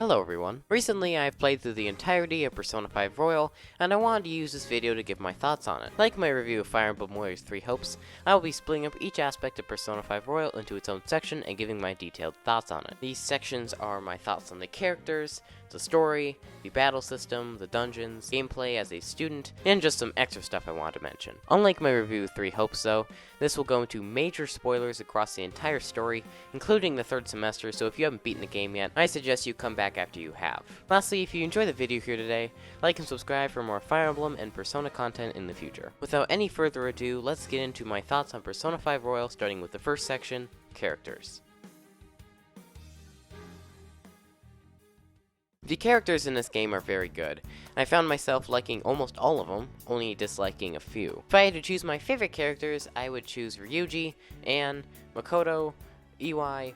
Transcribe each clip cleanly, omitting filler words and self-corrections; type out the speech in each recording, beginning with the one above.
Hello everyone. Recently I've played through the entirety of Persona 5 Royal, and I wanted to use this video to give my thoughts on it. Like my review of Fire Emblem Warriors 3 Hopes, I will be splitting up each aspect of Persona 5 Royal into its own section and giving my detailed thoughts on it. These sections are my thoughts on the characters, the story, the battle system, the dungeons, gameplay as a student, and just some extra stuff I wanted to mention. Unlike my review of 3 Hopes though, this will go into major spoilers across the entire story, including the third semester, so if you haven't beaten the game yet, I suggest you come back after you have. Lastly, if you enjoyed the video here today, like and subscribe for more Fire Emblem and Persona content in the future. Without any further ado, let's get into my thoughts on Persona 5 Royal, starting with the first section, characters. The characters in this game are very good. I found myself liking almost all of them, only disliking a few. If I had to choose my favorite characters, I would choose Ryuji, Anne, Makoto, Iwai,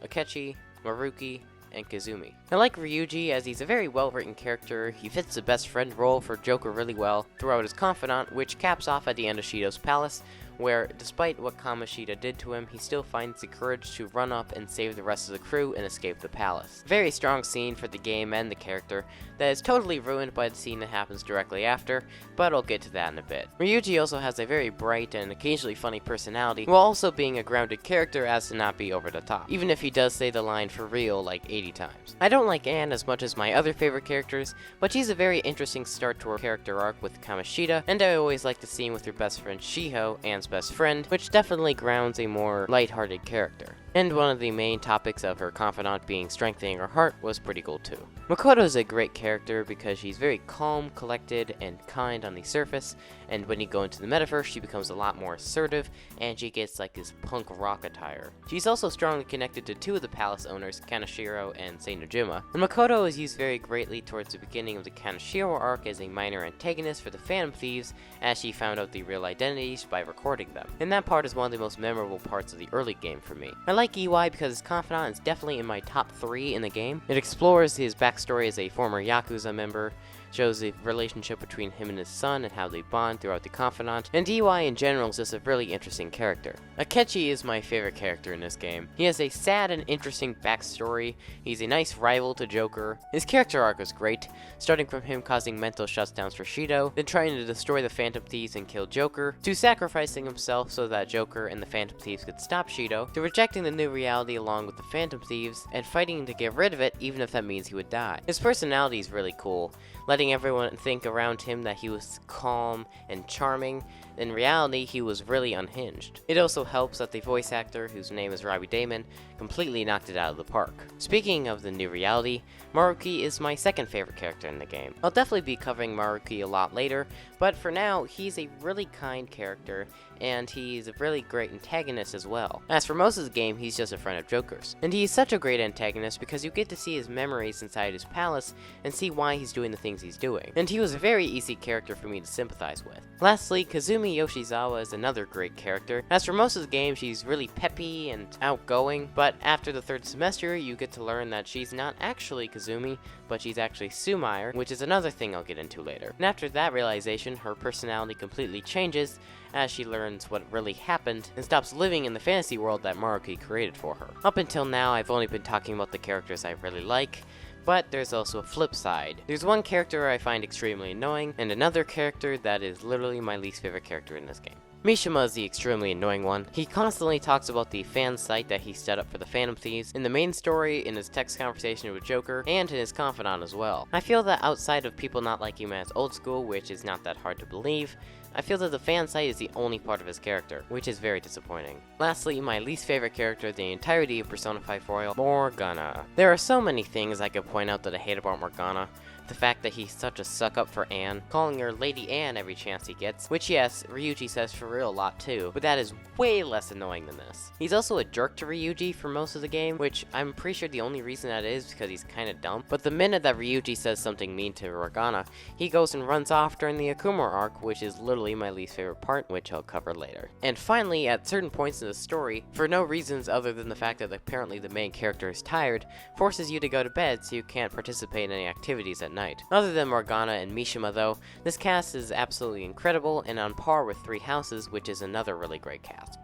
Akechi, Maruki, and Kazumi. I like Ryuji as he's a very well-written character. He fits the best friend role for Joker really well throughout his confidant, which caps off at the end of Shido's palace, where despite what Kamoshida did to him, he still finds the courage to run up and save the rest of the crew and escape the palace. Very strong scene for the game and the character that is totally ruined by the scene that happens directly after, but I'll get to that in a bit. Ryuji also has a very bright and occasionally funny personality, while also being a grounded character as to not be over the top, even if he does say the line for real like 80 times. I don't like Anne as much as my other favorite characters, but she's a very interesting start to her character arc with Kamoshida, and I always like the scene with her best friend Shiho, Anne's best friend, which definitely grounds a more lighthearted character. And one of the main topics of her confidant being strengthening her heart was pretty cool too. Makoto is a great character because she's very calm, collected, and kind on the surface, and when you go into the metaverse, she becomes a lot more assertive, and she gets like this punk rock attire. She's also strongly connected to two of the palace owners, Kaneshiro and Seinojima, and Makoto is used very greatly towards the beginning of the Kaneshiro arc as a minor antagonist for the Phantom Thieves, as she found out the real identities by recording them. And that part is one of the most memorable parts of the early game for me. I like Iwai because his confidant is definitely in my top 3 in the game. It explores his backstory as a former Yakuza member, shows the relationship between him and his son and how they bond throughout the confidant, and Iwai in general is just a really interesting character. Akechi is my favorite character in this game. He has a sad and interesting backstory, he's a nice rival to Joker, his character arc is great, starting from him causing mental shutdowns for Shido, then trying to destroy the Phantom Thieves and kill Joker, to sacrificing himself so that Joker and the Phantom Thieves could stop Shido, to rejecting the new reality along with the Phantom Thieves, and fighting to get rid of it even if that means he would die. His personality is really cool, letting everyone think around him that he was calm and charming. In reality, he was really unhinged. It also helps that the voice actor, whose name is Robbie Daymond, completely knocked it out of the park. Speaking of the new reality, Maruki is my second favorite character in the game. I'll definitely be covering Maruki a lot later, but for now, he's a really kind character, and he's a really great antagonist as well. As for most of the game, he's just a friend of Joker's. And he's such a great antagonist because you get to see his memories inside his palace and see why he's doing the things he's doing. And he was a very easy character for me to sympathize with. Lastly, Kazumi Yoshizawa is another great character. As for most of the game, she's really peppy and outgoing, but after the third semester, you get to learn that she's not actually Kazumi, but she's actually Sumair, which is another thing I'll get into later. And after that realization, her personality completely changes as she learns what really happened and stops living in the fantasy world that Maruki created for her. Up until now, I've only been talking about the characters I really like, but there's also a flip side. There's one character I find extremely annoying, and another character that is literally my least favorite character in this game. Mishima is the extremely annoying one. He constantly talks about the fan site that he set up for the Phantom Thieves, in the main story, in his text conversation with Joker, and in his confidant as well. I feel that outside of people not liking him as old school, which is not that hard to believe, I feel that the fan site is the only part of his character, which is very disappointing. Lastly, my least favorite character in the entirety of Persona 5 Royal, Morgana. There are so many things I could point out that I hate about Morgana. The fact that he's such a suck-up for Anne, calling her Lady Anne every chance he gets, which yes, Ryuji says for real a lot too, but that is way less annoying than this. He's also a jerk to Ryuji for most of the game, which I'm pretty sure the only reason that is because he's kinda dumb, but the minute that Ryuji says something mean to Morgana, he goes and runs off during the Akuma arc, which is literally my least favorite part, which I'll cover later. And finally, at certain points in the story, for no reasons other than the fact that apparently the main character is tired, forces you to go to bed so you can't participate in any activities at night. Other than Morgana and Mishima though, this cast is absolutely incredible and on par with Three Houses, which is another really great cast.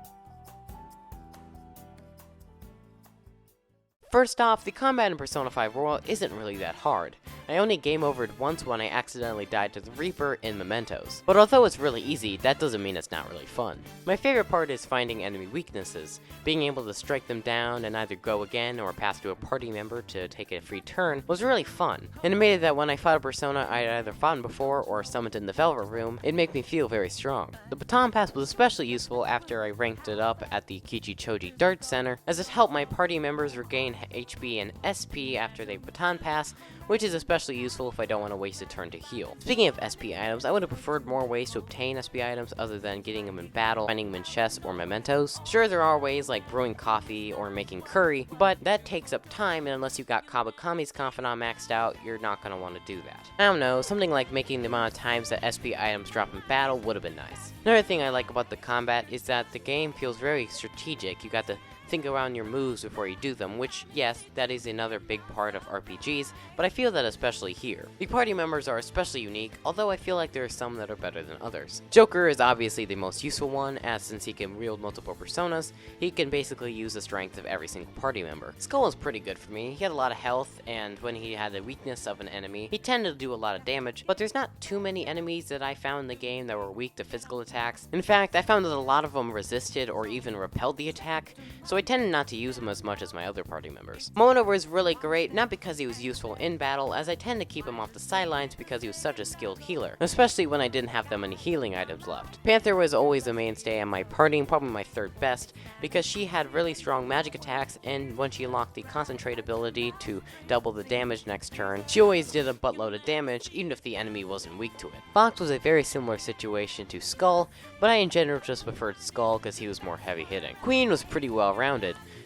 First off, the combat in Persona 5 Royal isn't really that hard. I only game overed once when I accidentally died to the Reaper in Mementos. But although it's really easy, that doesn't mean it's not really fun. My favorite part is finding enemy weaknesses. Being able to strike them down and either go again or pass to a party member to take a free turn was really fun. And it made it that when I fought a Persona I'd either fought before or summoned in the Velvet Room, it'd make me feel very strong. The Baton Pass was especially useful after I ranked it up at the Kichichoji Dart Center, as it helped my party members regain HP and SP after they Baton Pass, which is especially useful if I don't want to waste a turn to heal. Speaking of SP items, I would have preferred more ways to obtain SP items other than getting them in battle, finding them in chests, or mementos. Sure, there are ways like brewing coffee or making curry, but that takes up time, and unless you've got Kabakami's Confidant maxed out, you're not going to want to do that. I don't know, something like making the amount of times that SP items drop in battle would have been nice. Another thing I like about the combat is that the game feels very strategic. You got to think around your moves before you do them, which, yes, that is another big part of RPGs, but I feel that especially here. The party members are especially unique, although I feel like there are some that are better than others. Joker is obviously the most useful one, as since he can wield multiple personas, he can basically use the strength of every single party member. Skull is pretty good for me. He had a lot of health, and when he had the weakness of an enemy, he tended to do a lot of damage, but there's not too many enemies that I found in the game that were weak to physical attacks. In fact, I found that a lot of them resisted or even repelled the attack, so I tended not to use him as much as my other party members. Mono was really great, not because he was useful in battle, as I tend to keep him off the sidelines because he was such a skilled healer, especially when I didn't have that many healing items left. Panther was always a mainstay in my party, and probably my third best, because she had really strong magic attacks, and when she unlocked the concentrate ability to double the damage next turn, she always did a buttload of damage, even if the enemy wasn't weak to it. Fox was a very similar situation to Skull, but I in general just preferred Skull because he was more heavy hitting. Queen was pretty well rounded.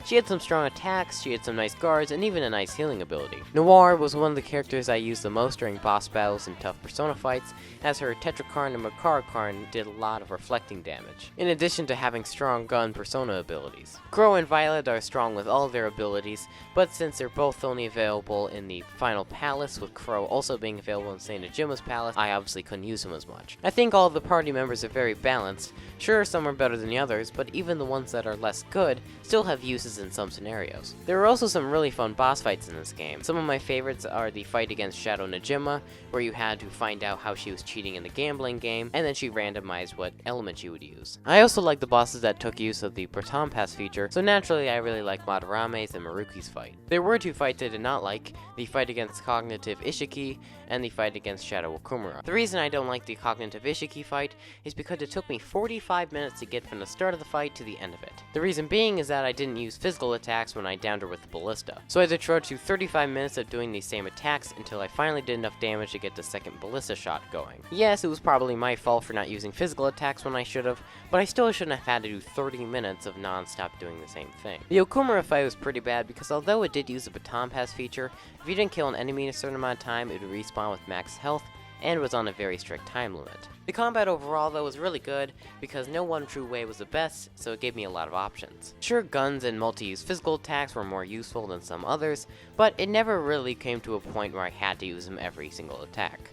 She had some strong attacks, she had some nice guards, and even a nice healing ability. Noir was one of the characters I used the most during boss battles and tough Persona fights, as her Tetrakarn and Makarakarn did a lot of reflecting damage, in addition to having strong gun Persona abilities. Crow and Violet are strong with all of their abilities, but since they're both only available in the final palace, with Crow also being available in Saint Ajima's palace, I obviously couldn't use them as much. I think all of the party members are very balanced. Sure, some are better than the others, but even the ones that are less good still have uses in some scenarios. There are also some really fun boss fights in this game. Some of my favorites are the fight against Shadow Najima, where you had to find out how she was cheating in the gambling game, and then she randomized what element you would use. I also like the bosses that took use of the Baton Pass feature, so naturally I really like Madarame's and Maruki's fight. There were two fights I did not like, the fight against Cognitive Ishiki, and the fight against Shadow Okumura. The reason I don't like the Cognitive Ishiki fight is because it took me 45 minutes to get from the start of the fight to the end of it. The reason being is that I didn't use physical attacks when I downed her with the ballista, so I had to trudge through 35 minutes of doing these same attacks until I finally did enough damage to get the second ballista shot going. Yes, it was probably my fault for not using physical attacks when I should have, but I still shouldn't have had to do 30 minutes of non-stop doing the same thing. The Okumura fight was pretty bad because although it did use the Baton Pass feature, if you didn't kill an enemy in a certain amount of time, it would respawn with max health, and was on a very strict time limit. The combat overall though was really good because no one true way was the best, so it gave me a lot of options. Sure, guns and multi-use physical attacks were more useful than some others, but it never really came to a point where I had to use them every single attack.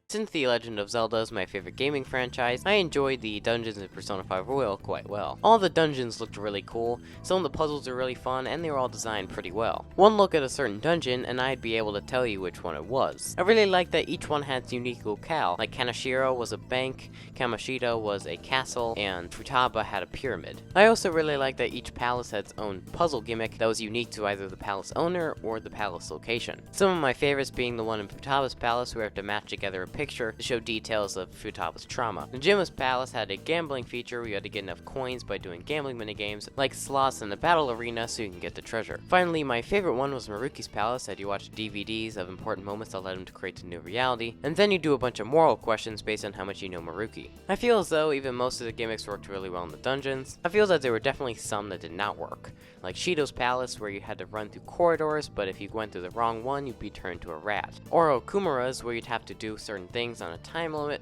Since The Legend of Zelda is my favorite gaming franchise, I enjoyed the dungeons in Persona 5 Royal quite well. All the dungeons looked really cool, some of the puzzles are really fun, and they were all designed pretty well. One look at a certain dungeon, and I'd be able to tell you which one it was. I really liked that each one had its unique locale, like Kanashiro was a bank, Kamoshida was a castle, and Futaba had a pyramid. I also really liked that each palace had its own puzzle gimmick that was unique to either the palace owner or the palace location. Some of my favorites being the one in Futaba's palace where you have to match together a picture to show details of Futaba's trauma. Najima's palace had a gambling feature where you had to get enough coins by doing gambling minigames, like slots in the battle arena so you can get the treasure. Finally, my favorite one was Maruki's palace, that you watch DVDs of important moments that led him to create a new reality, and then you do a bunch of moral questions based on how much you know Maruki. I feel as though even most of the gimmicks worked really well in the dungeons. I feel that there were definitely some that did not work, like Shido's palace where you had to run through corridors, but if you went through the wrong one, you'd be turned to a rat. Or Okumura's where you'd have to do certain things on a time limit,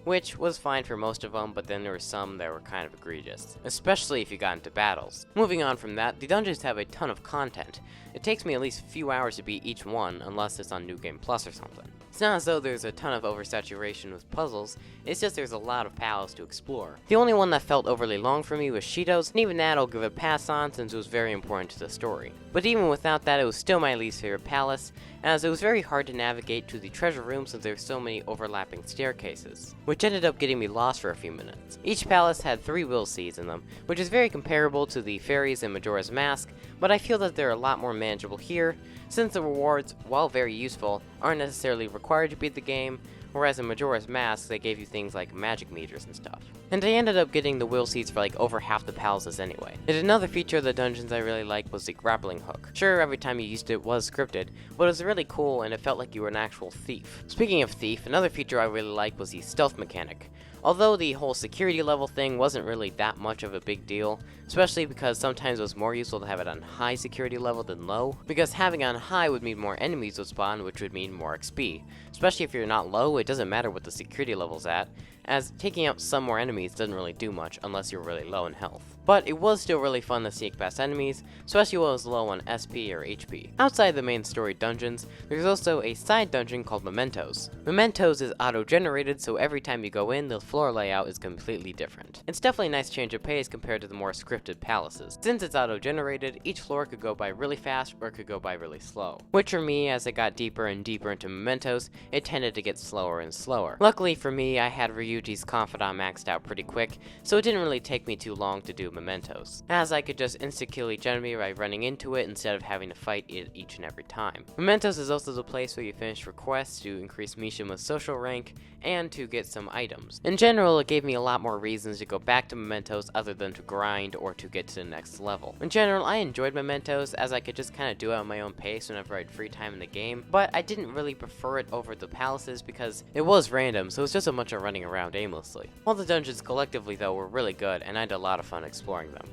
which was fine for most of them, but then there were some that were kind of egregious, especially if you got into battles. Moving on from that, the dungeons have a ton of content. It takes me at least a few hours to beat each one, unless it's on New Game Plus or something. It's not as though there's a ton of oversaturation with puzzles, it's just there's a lot of palaces to explore. The only one that felt overly long for me was Shido's, and even that I'll give a pass on since it was very important to the story. But even without that, it was still my least favorite palace, as it was very hard to navigate to the treasure room since there were so many overlapping staircases, which ended up getting me lost for a few minutes. Each palace had 3 will seeds in them, which is very comparable to the fairies in Majora's Mask, but I feel that they're a lot more manageable here, since the rewards, while very useful, aren't necessarily required to beat the game, whereas in Majora's Mask, they gave you things like magic meters and stuff. And I ended up getting the will seeds for like over half the palaces anyway. And another feature of the dungeons I really liked was the grappling hook. Sure, every time you used it was scripted, but it was really cool and it felt like you were an actual thief. Speaking of thief, another feature I really liked was the stealth mechanic. Although the whole security level thing wasn't really that much of a big deal, especially because sometimes it was more useful to have it on high security level than low, because having on high would mean more enemies would spawn, which would mean more XP. Especially if you're not low, it doesn't matter what the security level's at, as taking out some more enemies doesn't really do much unless you're really low in health. But it was still really fun to sneak past enemies, especially when it was low on SP or HP. Outside the main story dungeons, there's also a side dungeon called Mementos. Mementos is auto-generated, so every time you go in, the floor layout is completely different. It's definitely a nice change of pace compared to the more scripted palaces. Since it's auto-generated, each floor could go by really fast or it could go by really slow. Which for me, as I got deeper and deeper into Mementos, it tended to get slower and slower. Luckily for me, I had Ryuji's Confidant maxed out pretty quick, so it didn't really take me too long to do Mementos, as I could just insta-kill each enemy by running into it instead of having to fight it each and every time. Mementos is also the place where you finish requests to increase Mishima's social rank and to get some items. In general, it gave me a lot more reasons to go back to Mementos other than to grind or to get to the next level. In general, I enjoyed Mementos as I could just kind of do it at my own pace whenever I had free time in the game, but I didn't really prefer it over the palaces because it was random, so it was just a bunch of running around aimlessly. All the dungeons collectively though were really good and I had a lot of fun exploring them.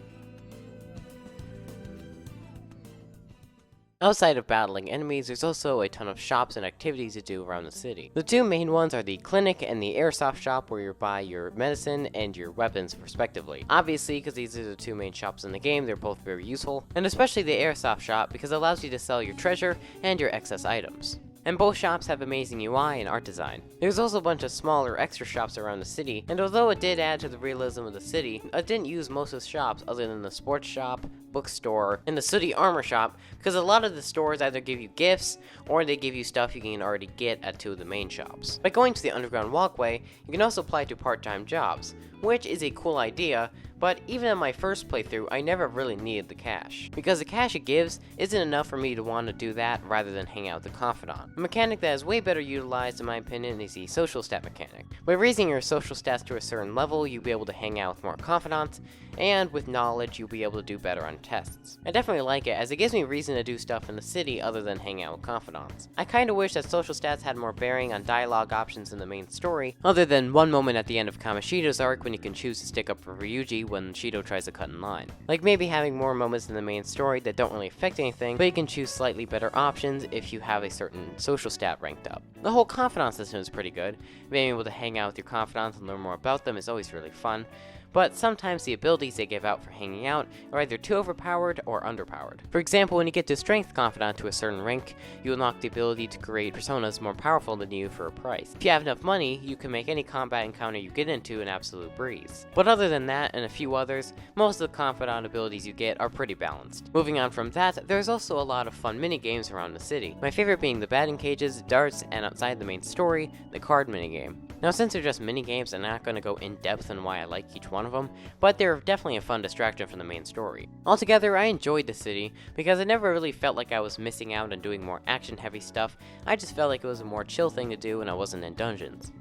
Outside of battling enemies, there's also a ton of shops and activities to do around the city. The 2 main ones are the clinic and the airsoft shop, where you buy your medicine and your weapons respectively. Obviously, because these are the 2 main shops in the game, they're both very useful, and especially the airsoft shop because it allows you to sell your treasure and your excess items. And both shops have amazing UI and art design. There's also a bunch of smaller extra shops around the city, and although it did add to the realism of the city, it didn't use most of the shops other than the sports shop, bookstore, and the sooty armor shop, because a lot of the stores either give you gifts, or they give you stuff you can already get at 2 of the main shops. By going to the underground walkway, you can also apply to part-time jobs, which is a cool idea, but even in my first playthrough, I never really needed the cash, because the cash it gives isn't enough for me to want to do that rather than hang out with the Confidant. A mechanic that is way better utilized in my opinion is the social stat mechanic. By raising your social stats to a certain level, you'll be able to hang out with more Confidants, and with knowledge, you'll be able to do better on tests. I definitely like it, as it gives me reason to do stuff in the city other than hang out with Confidants. I kinda wish that social stats had more bearing on dialogue options in the main story, other than one moment at the end of Kamoshida's arc when you can choose to stick up for Ryuji when Shido tries to cut in line. Like maybe having more moments in the main story that don't really affect anything, but you can choose slightly better options if you have a certain social stat ranked up. The whole Confidant system is pretty good. Being able to hang out with your Confidants and learn more about them is always really fun. But sometimes the abilities they give out for hanging out are either too overpowered or underpowered. For example, when you get to Strength Confidant to a certain rank, you unlock the ability to create personas more powerful than you for a price. If you have enough money, you can make any combat encounter you get into an absolute breeze. But other than that, and a few others, most of the Confidant abilities you get are pretty balanced. Moving on from that, there's also a lot of fun mini-games around the city. My favorite being the batting cages, darts, and outside the main story, the card minigame. Now since they're just mini-games, I'm not going to go in depth on why I like each one of them, but they're definitely a fun distraction from the main story. Altogether, I enjoyed the city, because I never really felt like I was missing out on doing more action-heavy stuff. I just felt like it was a more chill thing to do when I wasn't in dungeons.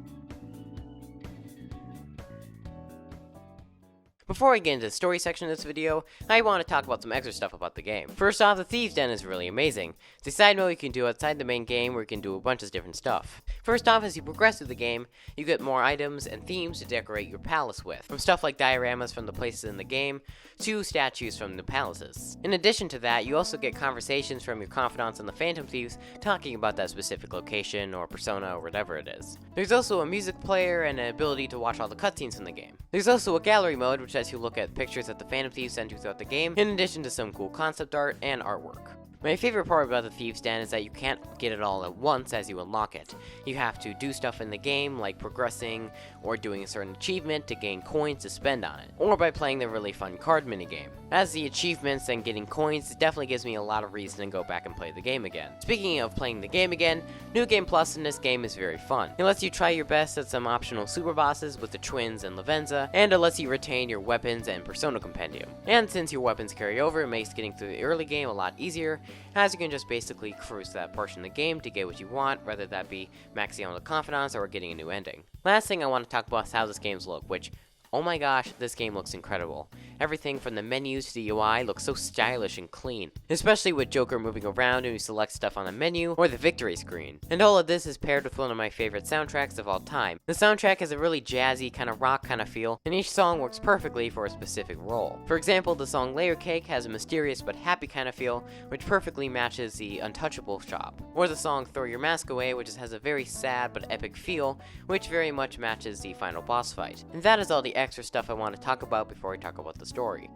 Before I get into the story section of this video, I want to talk about some extra stuff about the game. First off, the Thieves' Den is really amazing. It's a side mode you can do outside the main game where you can do a bunch of different stuff. First off, as you progress through the game, you get more items and themes to decorate your palace with, from stuff like dioramas from the places in the game, to statues from the palaces. In addition to that, you also get conversations from your confidants and the Phantom Thieves talking about that specific location or persona or whatever it is. There's also a music player and an ability to watch all the cutscenes in the game. There's also a gallery mode which lets you look at pictures that the Phantom Thieves send you throughout the game, in addition to some cool concept art and artwork. My favorite part about the Thieves' Den is that you can't get it all at once as you unlock it. You have to do stuff in the game, like progressing or doing a certain achievement to gain coins to spend on it, or by playing the really fun card minigame. As the achievements and getting coins, it definitely gives me a lot of reason to go back and play the game again. Speaking of playing the game again, New Game Plus in this game is very fun. It lets you try your best at some optional super bosses with the twins and Lavenza, and it lets you retain your weapons and Persona Compendium. And since your weapons carry over, it makes getting through the early game a lot easier, as you can just basically cruise that portion of the game to get what you want, whether that be maxing out the confidants or getting a new ending. Last thing I want to talk about is how this game's look, which, oh my gosh, this game looks incredible. Everything from the menus to the UI looks so stylish and clean, especially with Joker moving around and you select stuff on the menu or the victory screen. And all of this is paired with one of my favorite soundtracks of all time. The soundtrack has a really jazzy, kind of rock kind of feel, and each song works perfectly for a specific role. For example, the song Layer Cake has a mysterious but happy kind of feel, which perfectly matches the Untouchable shop. Or the song Throw Your Mask Away, which has a very sad but epic feel, which very much matches the final boss fight. And that is all the extra stuff I want to talk about before I talk about the story.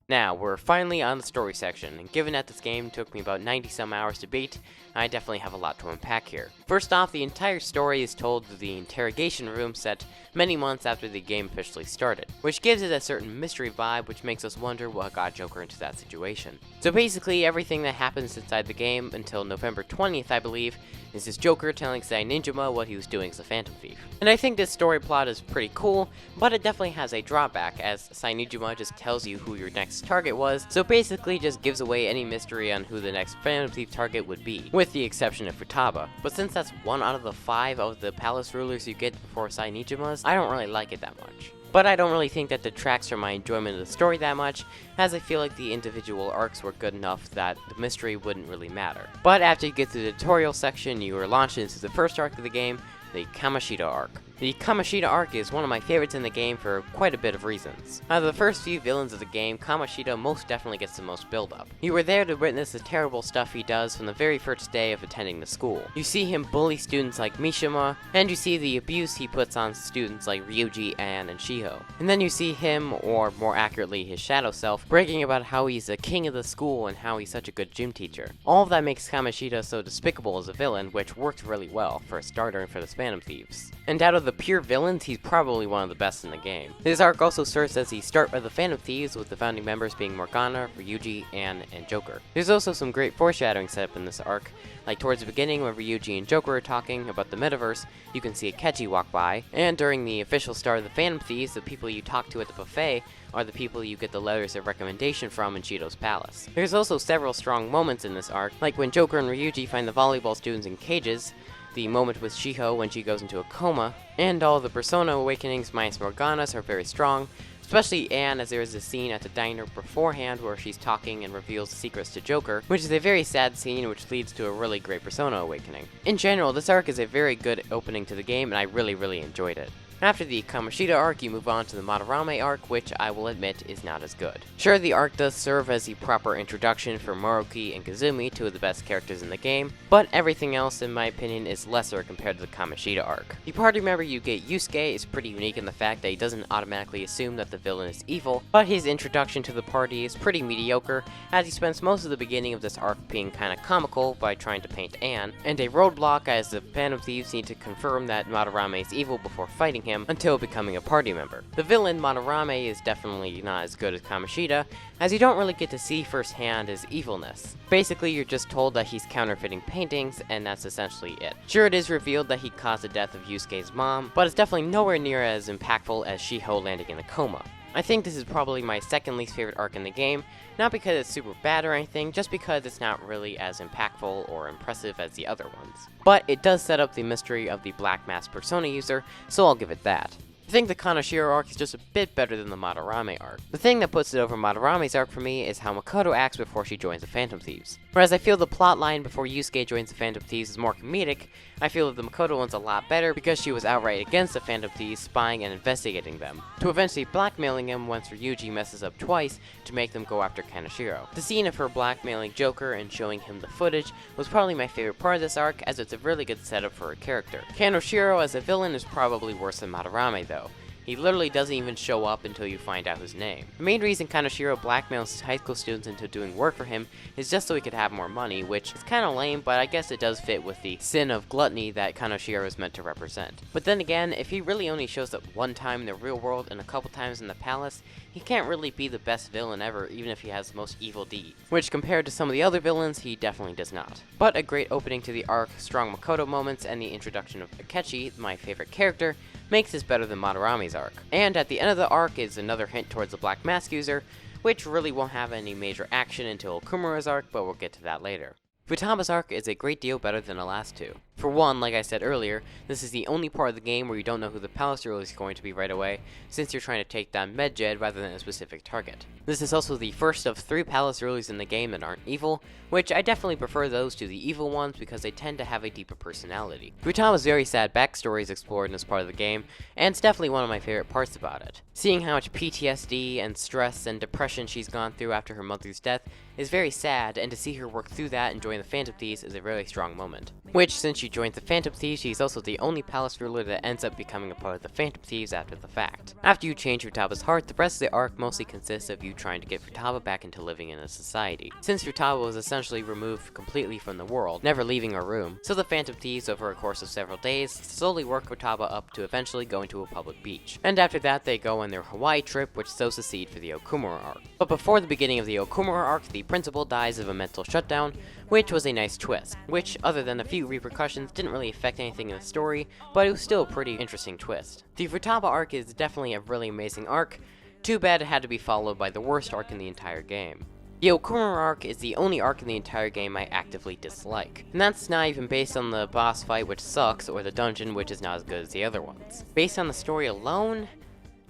Now, we're finally on the story section, and given that this game took me about 90 some hours to beat, I definitely have a lot to unpack here. First off, the entire story is told through the interrogation room set many months after the game officially started, which gives it a certain mystery vibe which makes us wonder what got Joker into that situation. So basically, everything that happens inside the game until November 20th, I believe, is just Joker telling Sainijima what he was doing as a Phantom Thief. And I think this story plot is pretty cool, but it definitely has a drawback, as Sainijima just tells you who your next target was, so basically just gives away any mystery on who the next Phantom Thief target would be, with the exception of Futaba. But since that's 1 out of the 5 of the palace rulers you get before Sainijima's, I don't really like it that much. But I don't really think that detracts from my enjoyment of the story that much, as I feel like the individual arcs were good enough that the mystery wouldn't really matter. But after you get through the tutorial section, you are launched into the first arc of the game, the Kamoshida arc. The Kamoshida arc is one of my favorites in the game for quite a bit of reasons. Out of the first few villains of the game, Kamoshida most definitely gets the most build-up. You were there to witness the terrible stuff he does from the very first day of attending the school. You see him bully students like Mishima, and you see the abuse he puts on students like Ryuji, Ann, and Shiho. And then you see him, or more accurately his shadow self, bragging about how he's the king of the school and how he's such a good gym teacher. All of that makes Kamoshida so despicable as a villain, which worked really well, for a starter and for the Phantom Thieves. And out of the pure villains, he's probably one of the best in the game. This arc also serves as the start of the Phantom Thieves, with the founding members being Morgana, Ryuji, Ann, and Joker. There's also some great foreshadowing set up in this arc, like towards the beginning when Ryuji and Joker are talking about the metaverse, you can see Akechi walk by, and during the official start of the Phantom Thieves, the people you talk to at the buffet are the people you get the letters of recommendation from in Shido's palace. There's also several strong moments in this arc, like when Joker and Ryuji find the volleyball students in cages, the moment with Shiho when she goes into a coma, and all the Persona awakenings minus Morgana's are very strong, especially Anne, as there is a scene at the diner beforehand where she's talking and reveals secrets to Joker, which is a very sad scene which leads to a really great Persona awakening. In general, this arc is a very good opening to the game and I really enjoyed it. After the Kamoshida arc, you move on to the Madarame arc, which I will admit is not as good. Sure, the arc does serve as the proper introduction for Moroki and Kazumi, two of the best characters in the game, but everything else, in my opinion, is lesser compared to the Kamoshida arc. The party member you get, Yusuke, is pretty unique in the fact that he doesn't automatically assume that the villain is evil, but his introduction to the party is pretty mediocre, as he spends most of the beginning of this arc being kinda comical by trying to paint Anne, and a roadblock as the Phantom Thieves need to confirm that Madarame is evil before fighting him until becoming a party member. The villain, Madarame, is definitely not as good as Kamoshida, as you don't really get to see firsthand his evilness. Basically, you're just told that he's counterfeiting paintings, and that's essentially it. Sure, it is revealed that he caused the death of Yusuke's mom, but it's definitely nowhere near as impactful as Shiho landing in a coma. I think this is probably my second least favorite arc in the game, not because it's super bad or anything, just because it's not really as impactful or impressive as the other ones. But it does set up the mystery of the Black Mask Persona user, so I'll give it that. I think the Kanashiro arc is just a bit better than the Madarame arc. The thing that puts it over Madarame's arc for me is how Makoto acts before she joins the Phantom Thieves. Whereas I feel the plotline before Yusuke joins the Phantom Thieves is more comedic, I feel that the Makoto one's a lot better because she was outright against the Phantom Thieves, spying and investigating them, to eventually blackmailing him once Ryuji messes up twice to make them go after Kanashiro. The scene of her blackmailing Joker and showing him the footage was probably my favorite part of this arc, as it's a really good setup for her character. Kanashiro as a villain is probably worse than Madarame though. He literally doesn't even show up until you find out his name. The main reason Kaneshiro blackmails high school students into doing work for him is just so he could have more money, which is kinda lame, but I guess it does fit with the sin of gluttony that Kaneshiro is meant to represent. But then again, if he really only shows up one time in the real world and a couple times in the palace, he can't really be the best villain ever, even if he has the most evil deeds. Which, compared to some of the other villains, he definitely does not. But a great opening to the arc, strong Makoto moments, and the introduction of Akechi, my favorite character, makes this better than Madarame's arc. And at the end of the arc is another hint towards the Black Mask user, which really won't have any major action until Okumura's arc, but we'll get to that later. Futaba's arc is a great deal better than the last two. For one, like I said earlier, this is the only part of the game where you don't know who the palace ruler is going to be right away, since you're trying to take down Medjed rather than a specific target. This is also the first of 3 palace rulers in the game that aren't evil, which I definitely prefer those to the evil ones because they tend to have a deeper personality. Futaba's very sad backstory is explored in this part of the game, and it's definitely one of my favorite parts about it. Seeing how much PTSD and stress and depression she's gone through after her mother's death is very sad, and to see her work through that and join the Phantom Thieves is a really strong moment. Which, since she joins the Phantom Thieves, she's also the only palace ruler that ends up becoming a part of the Phantom Thieves after the fact. After you change Futaba's heart, the rest of the arc mostly consists of you trying to get Futaba back into living in a society. Since Futaba was essentially removed completely from the world, never leaving her room, so the Phantom Thieves, over a course of several days, slowly work Futaba up to eventually go into a public beach. And after that, they go on their Hawaii trip, which sows the seed for the Okumura arc. But before the beginning of the Okumura arc, the principal dies of a mental shutdown, which was a nice twist, which, other than a few repercussions, didn't really affect anything in the story, but it was still a pretty interesting twist. The Futaba arc is definitely a really amazing arc. Too bad it had to be followed by the worst arc in the entire game. The Okumura arc is the only arc in the entire game I actively dislike, and that's not even based on the boss fight, which sucks, or the dungeon, which is not as good as the other ones. Based on the story alone,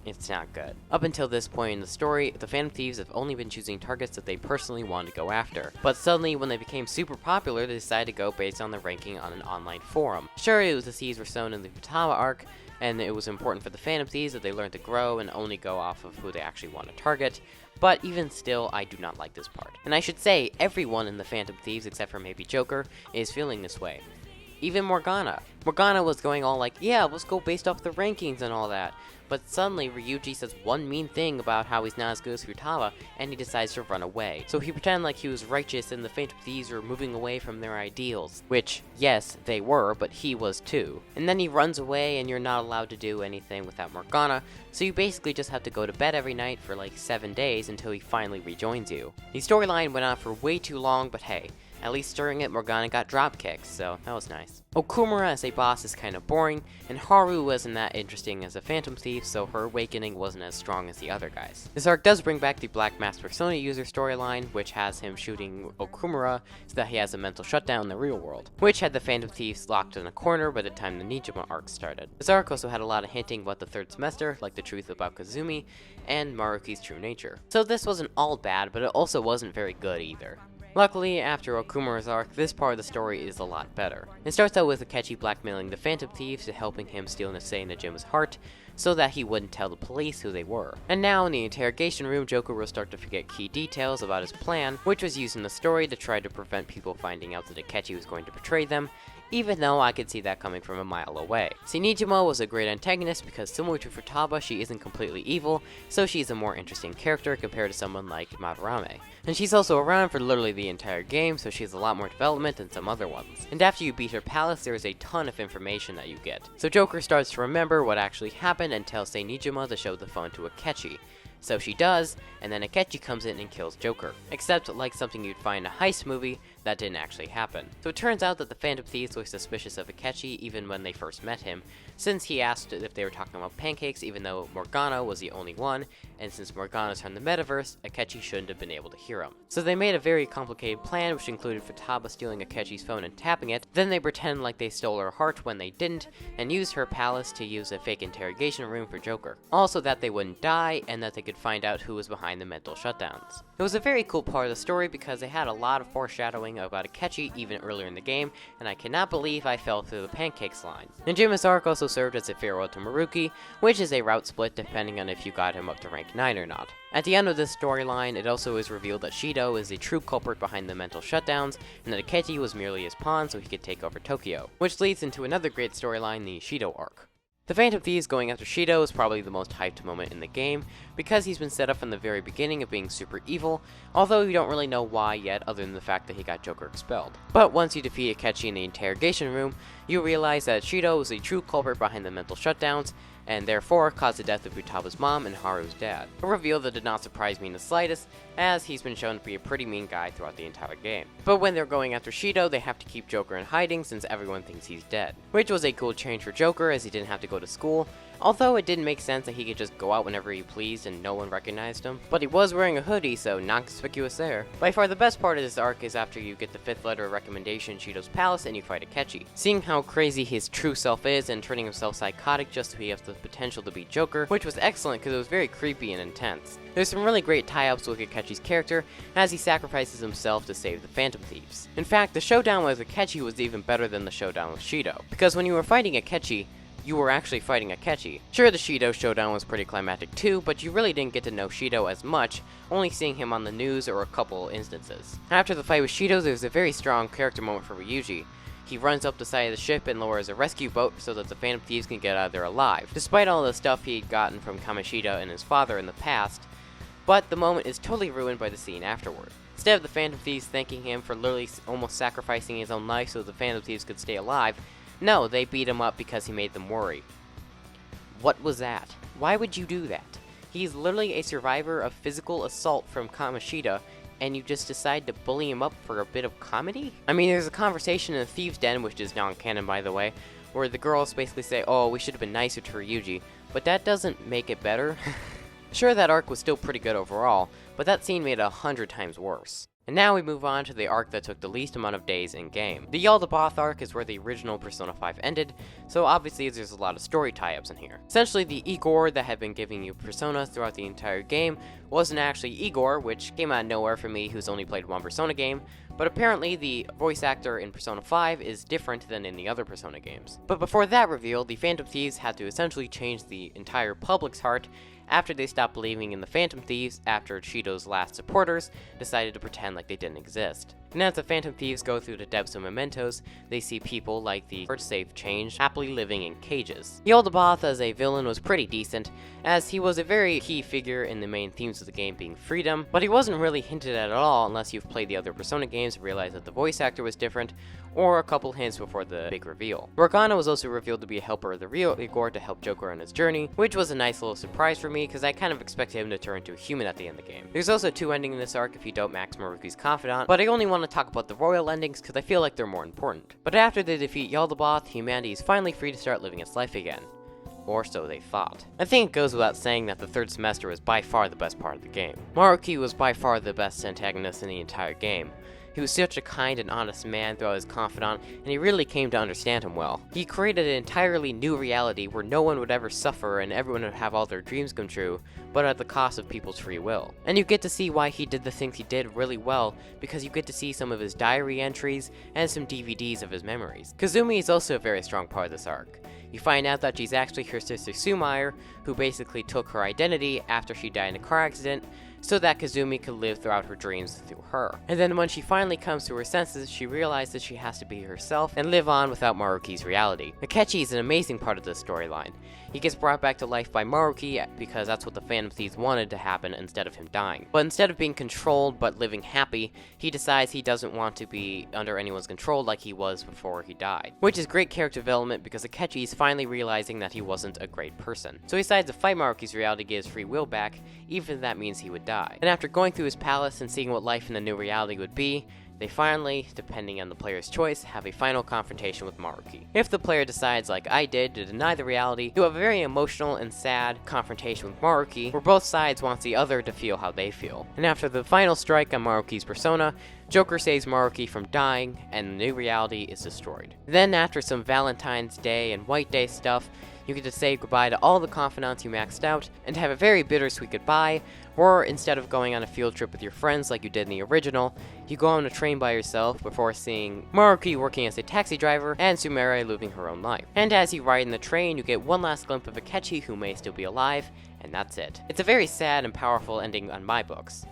it's not good. Up until this point in the story, the Phantom Thieves have only been choosing targets that they personally wanted to go after. But suddenly, when they became super popular, they decided to go based on the ranking on an online forum. Sure, it was the seeds were sown in the Futaba arc, and it was important for the Phantom Thieves that they learned to grow and only go off of who they actually want to target. But even still, I do not like this part. And I should say, everyone in the Phantom Thieves, except for maybe Joker, is feeling this way. Even Morgana. Morgana was going all like, yeah, let's go based off the rankings and all that. But suddenly, Ryuji says one mean thing about how he's not as good as Futaba, and he decides to run away. So he pretended like he was righteous and the Phantom Thieves were moving away from their ideals. Which, yes, they were, but he was too. And then he runs away and you're not allowed to do anything without Morgana, so you basically just have to go to bed every night for like 7 days until he finally rejoins you. The storyline went on for way too long, but hey, at least during it, Morgana got drop kicks, so that was nice. Okumura as a boss is kind of boring, and Haru wasn't that interesting as a Phantom Thief, so her awakening wasn't as strong as the other guys. This arc does bring back the Black Mask Persona user storyline, which has him shooting Okumura so that he has a mental shutdown in the real world, which had the Phantom Thieves locked in a corner by the time the Nijima arc started. This arc also had a lot of hinting about the third semester, like the truth about Kazumi, and Maruki's true nature. So this wasn't all bad, but it also wasn't very good either. Luckily, after Okumura's arc, this part of the story is a lot better. It starts out with Akechi blackmailing the Phantom Thieves to helping him steal Nisei Najima's heart, so that he wouldn't tell the police who they were. And now in the interrogation room, Joker will start to forget key details about his plan, which was used in the story to try to prevent people finding out that Akechi was going to betray them, even though I could see that coming from a mile away. See, Nijima was a great antagonist because similar to Futaba, she isn't completely evil, so she's a more interesting character compared to someone like Madarame. And she's also around for literally the entire game, so she has a lot more development than some other ones. And after you beat her palace, there is a ton of information that you get. So Joker starts to remember what actually happened and tells Sei Nijima to show the phone to Akechi. So she does, and then Akechi comes in and kills Joker. Except, like something you'd find in a heist movie, that didn't actually happen. So it turns out that the Phantom Thieves were suspicious of Akechi even when they first met him, since he asked if they were talking about pancakes even though Morgana was the only one, and since Morgana's from the metaverse, Akechi shouldn't have been able to hear him. So they made a very complicated plan, which included Futaba stealing Akechi's phone and tapping it, then they pretend like they stole her heart when they didn't, and used her palace to use a fake interrogation room for Joker. Also that they wouldn't die, and that they could find out who was behind the mental shutdowns. It was a very cool part of the story because they had a lot of foreshadowing about Akechi even earlier in the game, and I cannot believe I fell through the pancakes line. Najima's arc also served as a farewell to Maruki, which is a route split depending on if you got him up to rank 9 or not. At the end of this storyline, it also is revealed that Shido is the true culprit behind the mental shutdowns, and that Akechi was merely his pawn so he could take over Tokyo, which leads into another great storyline, the Shido arc. The Phantom Thieves going after Shido is probably the most hyped moment in the game, because he's been set up from the very beginning of being super evil, although you don't really know why yet other than the fact that he got Joker expelled. But once you defeat Akechi in the interrogation room, you realize that Shido is the true culprit behind the mental shutdowns, and therefore caused the death of Futaba's mom and Haru's dad. A reveal that did not surprise me in the slightest, as he's been shown to be a pretty mean guy throughout the entire game. But when they're going after Shido, they have to keep Joker in hiding since everyone thinks he's dead. Which was a cool change for Joker, as he didn't have to go to school, although it didn't make sense that he could just go out whenever he pleased and no one recognized him. But he was wearing a hoodie, so not conspicuous there. By far the best part of this arc is after you get the 5th letter of recommendation in Shido's palace and you fight Akechi. Seeing how crazy his true self is and turning himself psychotic just so he has the potential to be Joker, which was excellent because it was very creepy and intense. There's some really great tie-ups with Akechi's character as he sacrifices himself to save the Phantom Thieves. In fact, the showdown with Akechi was even better than the showdown with Shido, because when you were fighting Akechi, you were actually fighting Akechi. Sure, the Shido showdown was pretty climactic too, but you really didn't get to know Shido as much, only seeing him on the news or a couple instances. After the fight with Shido, there's a very strong character moment for Ryuji. He runs up the side of the ship and lowers a rescue boat so that the Phantom Thieves can get out of there alive, despite all the stuff he'd gotten from Kamoshida and his father in the past, but the moment is totally ruined by the scene afterward. Instead of the Phantom Thieves thanking him for literally almost sacrificing his own life so the Phantom Thieves could stay alive, no, they beat him up because he made them worry. What was that? Why would you do that? He's literally a survivor of physical assault from Kamoshida, and you just decide to bully him up for a bit of comedy? I mean, there's a conversation in the Thieves' Den, which is non-canon by the way, where the girls basically say, oh, we should have been nicer to Ryuji, but that doesn't make it better. Sure, that arc was still pretty good overall, but that scene made it 100 times worse. And now we move on to the arc that took the least amount of days in-game. The Yaldabaoth arc is where the original Persona 5 ended, so obviously there's a lot of story tie-ups in here. Essentially, the Igor that had been giving you Persona throughout the entire game wasn't actually Igor, which came out of nowhere for me who's only played one Persona game, but apparently the voice actor in Persona 5 is different than in the other Persona games. But before that reveal, the Phantom Thieves had to essentially change the entire public's heart after they stopped believing in the Phantom Thieves after Shido's last supporters decided to pretend like they didn't exist. And as the Phantom Thieves go through the depths of mementos, they see people like the first they've changed, happily living in cages. Yaldabaoth as a villain was pretty decent, as he was a very key figure in the main themes of the game being freedom, but he wasn't really hinted at all unless you've played the other Persona games and realized that the voice actor was different, or a couple hints before the big reveal. Morgana was also revealed to be a helper of the real Igor to help Joker on his journey, which was a nice little surprise for me because I kind of expected him to turn into a human at the end of the game. There's also 2 endings in this arc if you don't max Maruki's confidant, but I only want to talk about the royal endings because I feel like they're more important. But after they defeat Yaldabaoth, humanity is finally free to start living its life again. Or so they thought. I think it goes without saying that the 3rd semester was by far the best part of the game. Maruki was by far the best antagonist in the entire game. He was such a kind and honest man throughout his confidant, and he really came to understand him well. He created an entirely new reality where no one would ever suffer and everyone would have all their dreams come true, but at the cost of people's free will. And you get to see why he did the things he did really well, because you get to see some of his diary entries and some DVDs of his memories. Kazumi is also a very strong part of this arc. You find out that she's actually her sister Sumair, who basically took her identity after she died in a car accident, so that Kazumi could live throughout her dreams through her. And then when she finally comes to her senses, she realizes she has to be herself and live on without Maruki's reality. Akechi is an amazing part of this storyline. He gets brought back to life by Maruki because that's what the Phantom Thieves wanted to happen instead of him dying. But instead of being controlled but living happy, he decides he doesn't want to be under anyone's control like he was before he died. Which is great character development because Akechi is finally realizing that he wasn't a great person. So he decides to fight Maruki's reality to get his free will back, even if that means he would die. And after going through his palace and seeing what life in the new reality would be, they finally, depending on the player's choice, have a final confrontation with Maruki. If the player decides, like I did, to deny the reality, you have a very emotional and sad confrontation with Maruki, where both sides want the other to feel how they feel. And after the final strike on Maruki's persona, Joker saves Maruki from dying, and the new reality is destroyed. Then, after some Valentine's Day and White Day stuff, you get to say goodbye to all the confidants you maxed out, and have a very bittersweet goodbye, or instead of going on a field trip with your friends like you did in the original, you go on a train by yourself before seeing Maruki working as a taxi driver and Sumire living her own life. And as you ride in the train, you get one last glimpse of Akechi who may still be alive, and that's it. It's a very sad and powerful ending on my books.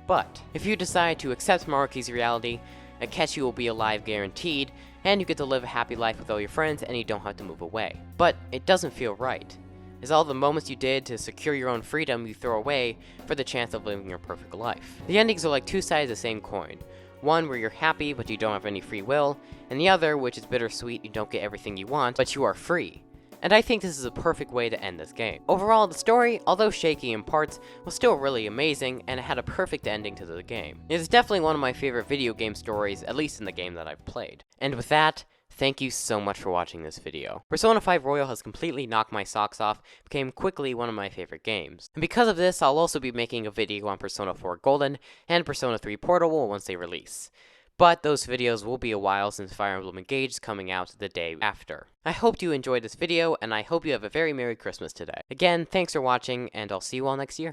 But if you decide to accept Maruki's reality, Akechi will be alive guaranteed, and you get to live a happy life with all your friends, and you don't have to move away. But it doesn't feel right, as all the moments you did to secure your own freedom you throw away for the chance of living your perfect life. The endings are like two sides of the same coin. One where you're happy but you don't have any free will, and the other which is bittersweet, you don't get everything you want, but you are free. And I think this is a perfect way to end this game. Overall, the story, although shaky in parts, was still really amazing, and it had a perfect ending to the game. It is definitely one of my favorite video game stories, at least in the game that I've played. And with that, thank you so much for watching this video. Persona 5 Royal has completely knocked my socks off, became quickly one of my favorite games. And because of this, I'll also be making a video on Persona 4 Golden and Persona 3 Portable once they release. But those videos will be a while since Fire Emblem Engage is coming out the day after. I hope you enjoyed this video, and I hope you have a very Merry Christmas today. Again, thanks for watching, and I'll see you all next year.